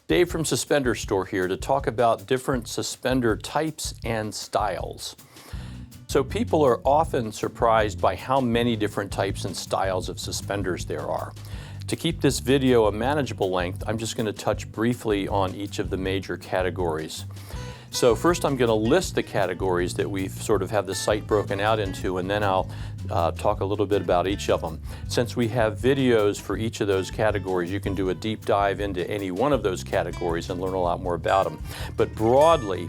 Dave from Suspender Store here to talk about different suspender types and styles. So people are often surprised by how many different types and styles of suspenders there are. To keep this video a manageable length, I'm just going to touch briefly on each of the major categories. So first I'm going to list the categories that we sort of have the site broken out into, and then I'll talk a little bit about each of them. Since we have videos for each of those categories, you can do a deep dive into any one of those categories and learn a lot more about them. But broadly,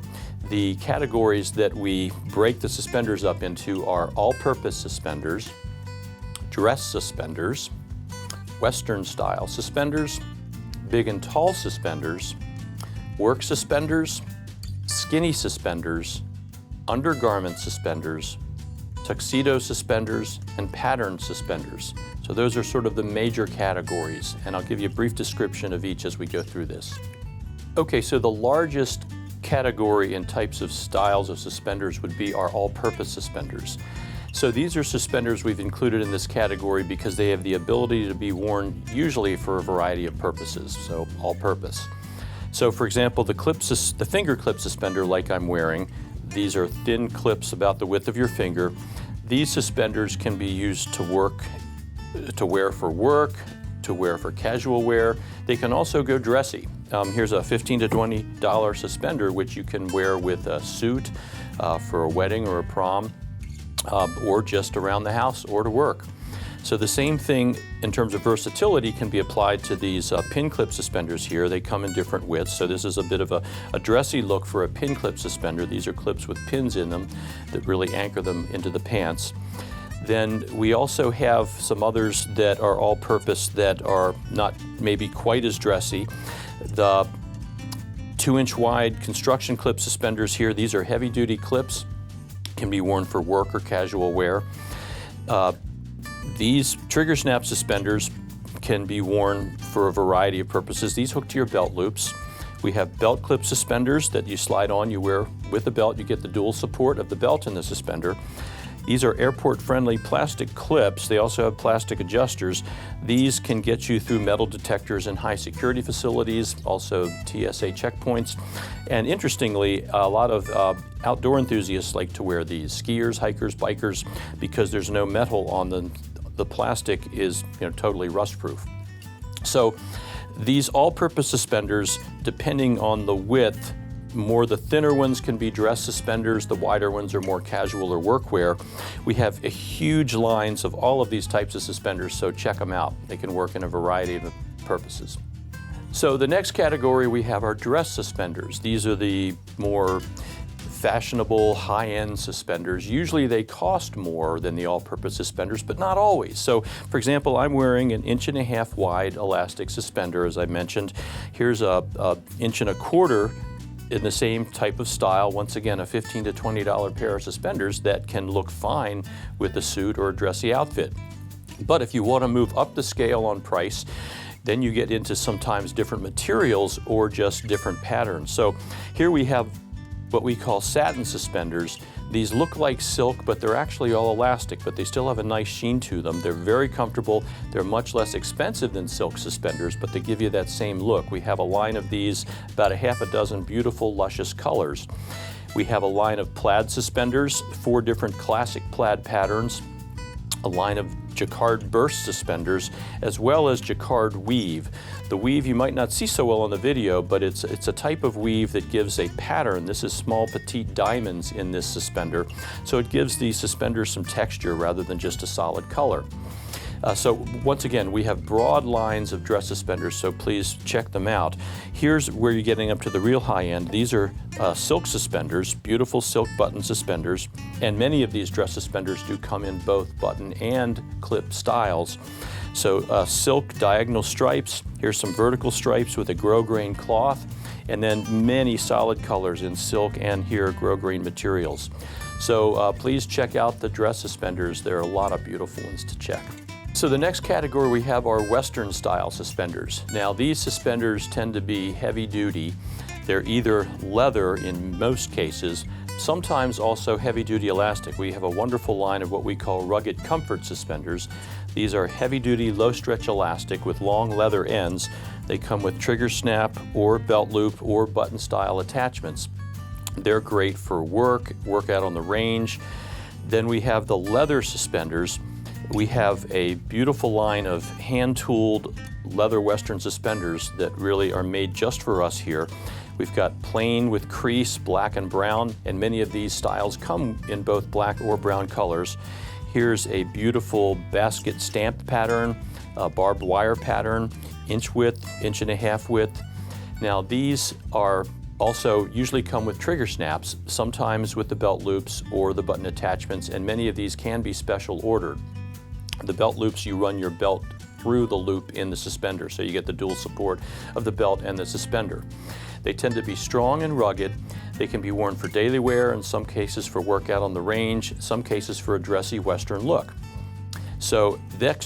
the categories that we break the suspenders up into are all-purpose suspenders, dress suspenders, Western style suspenders, big and tall suspenders, work suspenders, skinny suspenders, undergarment suspenders, tuxedo suspenders, and pattern suspenders. So those are sort of the major categories, and I'll give you a brief description of each as we go through this. Okay, so the largest category in types of styles of suspenders would be our all-purpose suspenders. So these are suspenders we've included in this category because they have the ability to be worn usually for a variety of purposes, so all-purpose. So for example, the finger clip suspender like I'm wearing, these are thin clips about the width of your finger. These suspenders can be used to wear for work, to wear for casual wear. They can also go dressy. Here's a $15 to $20 suspender which you can wear with a suit for a wedding or a prom, or just around the house or to work. So the same thing in terms of versatility can be applied to these pin clip suspenders here. They come in different widths, so this is a bit of a dressy look for a pin clip suspender. These are clips with pins in them that really anchor them into the pants. Then we also have some others that are all-purpose that are not maybe quite as dressy. The 2-inch wide construction clip suspenders here, these are heavy-duty clips, can be worn for work or casual wear. These trigger snap suspenders can be worn for a variety of purposes. These hook to your belt loops. We have belt clip suspenders that you slide on, you wear with the belt, you get the dual support of the belt and the suspender. These are airport-friendly plastic clips. They also have plastic adjusters. These can get you through metal detectors in high security facilities, also TSA checkpoints. And interestingly, a lot of outdoor enthusiasts like to wear these. Skiers, hikers, bikers, because there's no metal on them. The plastic is totally rust-proof. So these all-purpose suspenders, depending on the width, the thinner ones can be dress suspenders, the wider ones are more casual or workwear. We have a huge lines of all of these types of suspenders, so check them out. They can work in a variety of purposes. So the next category we have are dress suspenders. These are the more fashionable, high-end suspenders. Usually they cost more than the all-purpose suspenders, but not always. So, for example, I'm wearing an 1.5 inch wide elastic suspender, as I mentioned. Here's a 1.25 inch in the same type of style. Once again, a $15 to $20 pair of suspenders that can look fine with a suit or a dressy outfit. But if you want to move up the scale on price, then you get into sometimes different materials or just different patterns. So here we have what we call satin suspenders. These look like silk, but they're actually all elastic, but they still have a nice sheen to them. They're very comfortable. They're much less expensive than silk suspenders, but they give you that same look. We have a line of these, about a half a dozen beautiful, luscious colors. We have a line of plaid suspenders, 4 different classic plaid patterns, a line of jacquard burst suspenders, as well as jacquard weave. The weave you might not see so well on the video, but it's a type of weave that gives a pattern. This is small petite diamonds in this suspender, so it gives the suspender some texture rather than just a solid color. So once again, we have broad lines of dress suspenders, so please check them out. Here's where you're getting up to the real high end. These are silk suspenders, beautiful silk button suspenders, and many of these dress suspenders do come in both button and clip styles. So silk diagonal stripes, here's some vertical stripes with a grosgrain cloth, and then many solid colors in silk and here grosgrain materials. So please check out the dress suspenders. There are a lot of beautiful ones to check. So the next category we have are Western style suspenders. Now these suspenders tend to be heavy duty. They're either leather in most cases, sometimes also heavy duty elastic. We have a wonderful line of what we call rugged comfort suspenders. These are heavy-duty, low-stretch elastic with long leather ends. They come with trigger snap or belt loop or button-style attachments. They're great for workout on the range. Then we have the leather suspenders. We have a beautiful line of hand-tooled leather Western suspenders that really are made just for us here. We've got plain with crease, black and brown, and many of these styles come in both black or brown colors. Here's a beautiful basket stamped pattern, a barbed wire pattern, inch width, 1.5 inch width. Now these are also usually come with trigger snaps, sometimes with the belt loops or the button attachments, and many of these can be special ordered. The belt loops, you run your belt through the loop in the suspender, so you get the dual support of the belt and the suspender. They tend to be strong and rugged. They can be worn for daily wear, in some cases for workout on the range, some cases for a dressy Western look. So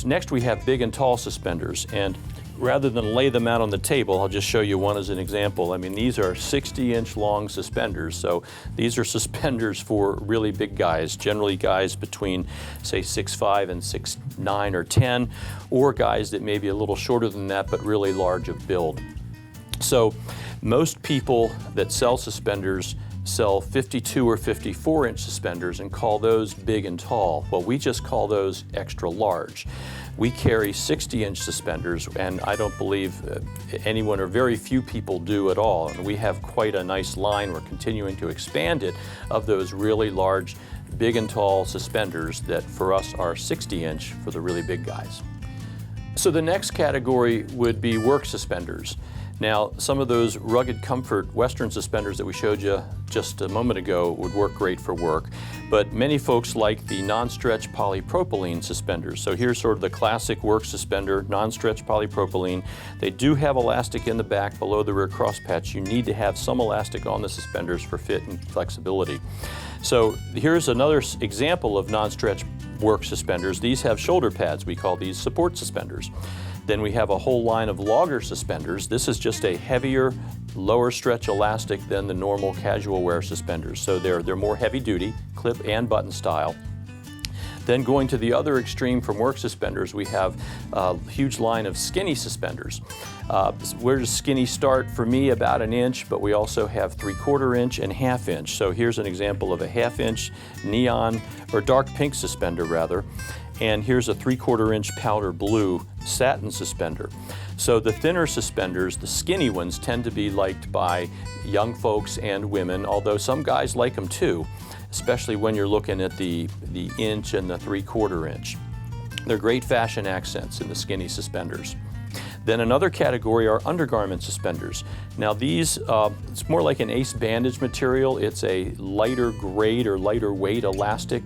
next we have big and tall suspenders, and rather than lay them out on the table, I'll just show you one as an example. I mean, these are 60-inch long suspenders, so these are suspenders for really big guys, generally guys between, say, 6'5" and 6'9" or 10, or guys that may be a little shorter than that, but really large of build. So most people that sell suspenders sell 52 or 54-inch suspenders and call those big and tall. Well, we just call those extra large. We carry 60-inch suspenders, and I don't believe anyone or very few people do at all. And we have quite a nice line. We're continuing to expand it of those really large, big and tall suspenders that for us are 60-inch for the really big guys. So the next category would be work suspenders. Now, some of those rugged comfort Western suspenders that we showed you just a moment ago would work great for work, but many folks like the non-stretch polypropylene suspenders. So here's sort of the classic work suspender, non-stretch polypropylene. They do have elastic in the back below the rear crosspatch. You need to have some elastic on the suspenders for fit and flexibility. So here's another example of non-stretch work suspenders. These have shoulder pads. We call these support suspenders. Then we have a whole line of logger suspenders. This is just a heavier, lower stretch elastic than the normal casual wear suspenders. So they're more heavy duty, clip and button style. Then going to the other extreme from work suspenders, we have a huge line of skinny suspenders. Where does skinny start? For me, about 1 inch, but we also have 3/4 inch and 1/2 inch. So here's an example of a 1/2 inch neon, or dark pink suspender rather. And here's a 3/4 inch powder blue satin suspender. So the thinner suspenders, the skinny ones, tend to be liked by young folks and women, although some guys like them too, especially when you're looking at the inch and the 3/4 inch. They're great fashion accents in the skinny suspenders. Then another category are undergarment suspenders. Now these, it's more like an ace bandage material. It's a lighter grade or lighter weight elastic.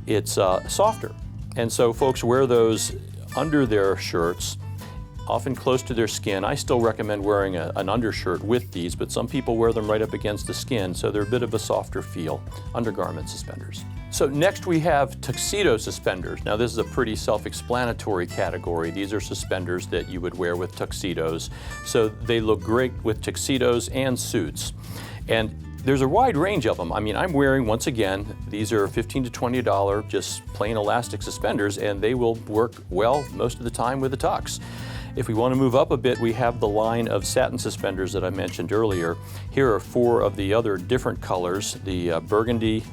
It's softer. And so folks wear those under their shirts, often close to their skin. I still recommend wearing an undershirt with these, but some people wear them right up against the skin, so they're a bit of a softer feel, undergarment suspenders. So next we have tuxedo suspenders. Now this is a pretty self-explanatory category. These are suspenders that you would wear with tuxedos. So they look great with tuxedos and suits. And there's a wide range of them. I mean, I'm wearing, once again, these are $15 to $20 just plain elastic suspenders, and they will work well most of the time with a tux. If we want to move up a bit, we have the line of satin suspenders that I mentioned earlier. Here are 4 of the other different colors, the burgundy,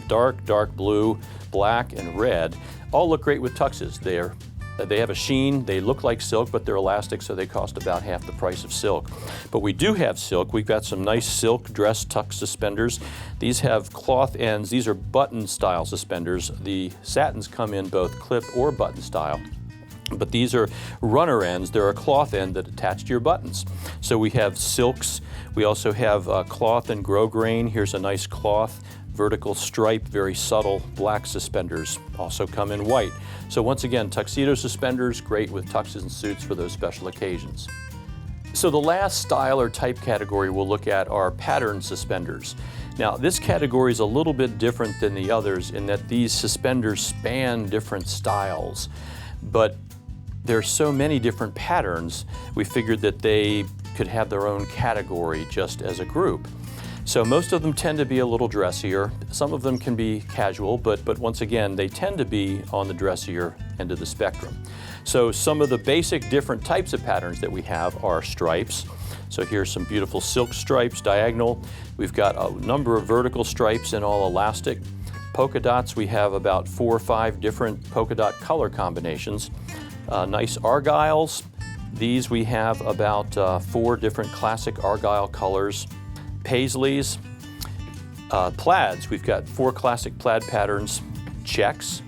dark blue, black, and red. All look great with tuxes. They have a sheen, they look like silk, but they're elastic, so they cost about half the price of silk. But we do have silk. We've got some nice silk dress tux suspenders. These have cloth ends. These are button style suspenders. The satins come in both clip or button style. But these are runner ends. They're a cloth end that attach to your buttons. So we have silks. We also have cloth and grosgrain. Here's a nice cloth. Vertical stripe, very subtle black suspenders also come in white. So once again, tuxedo suspenders, great with tuxes and suits for those special occasions. So the last style or type category we'll look at are pattern suspenders. Now this category is a little bit different than the others in that these suspenders span different styles, but there's so many different patterns, we figured that they could have their own category just as a group. So most of them tend to be a little dressier. Some of them can be casual, but once again, they tend to be on the dressier end of the spectrum. So some of the basic different types of patterns that we have are stripes. So here's some beautiful silk stripes, diagonal. We've got a number of vertical stripes in all elastic. Polka dots, we have about 4 or 5 different polka dot color combinations. Nice argyles. These we have about 4 different classic argyle colors. Paisleys, plaids, we've got 4 classic plaid patterns. Checks,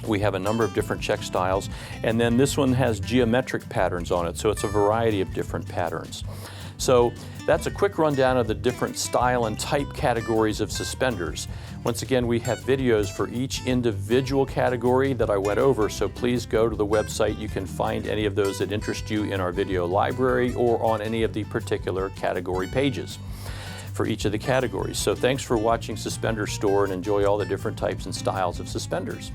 we have a number of different check styles, and then this one has geometric patterns on it, so it's a variety of different patterns. So that's a quick rundown of the different style and type categories of suspenders. Once again, we have videos for each individual category that I went over, so please go to the website. You can find any of those that interest you in our video library or on any of the particular category pages for each of the categories. So thanks for watching Suspender Store, and enjoy all the different types and styles of suspenders.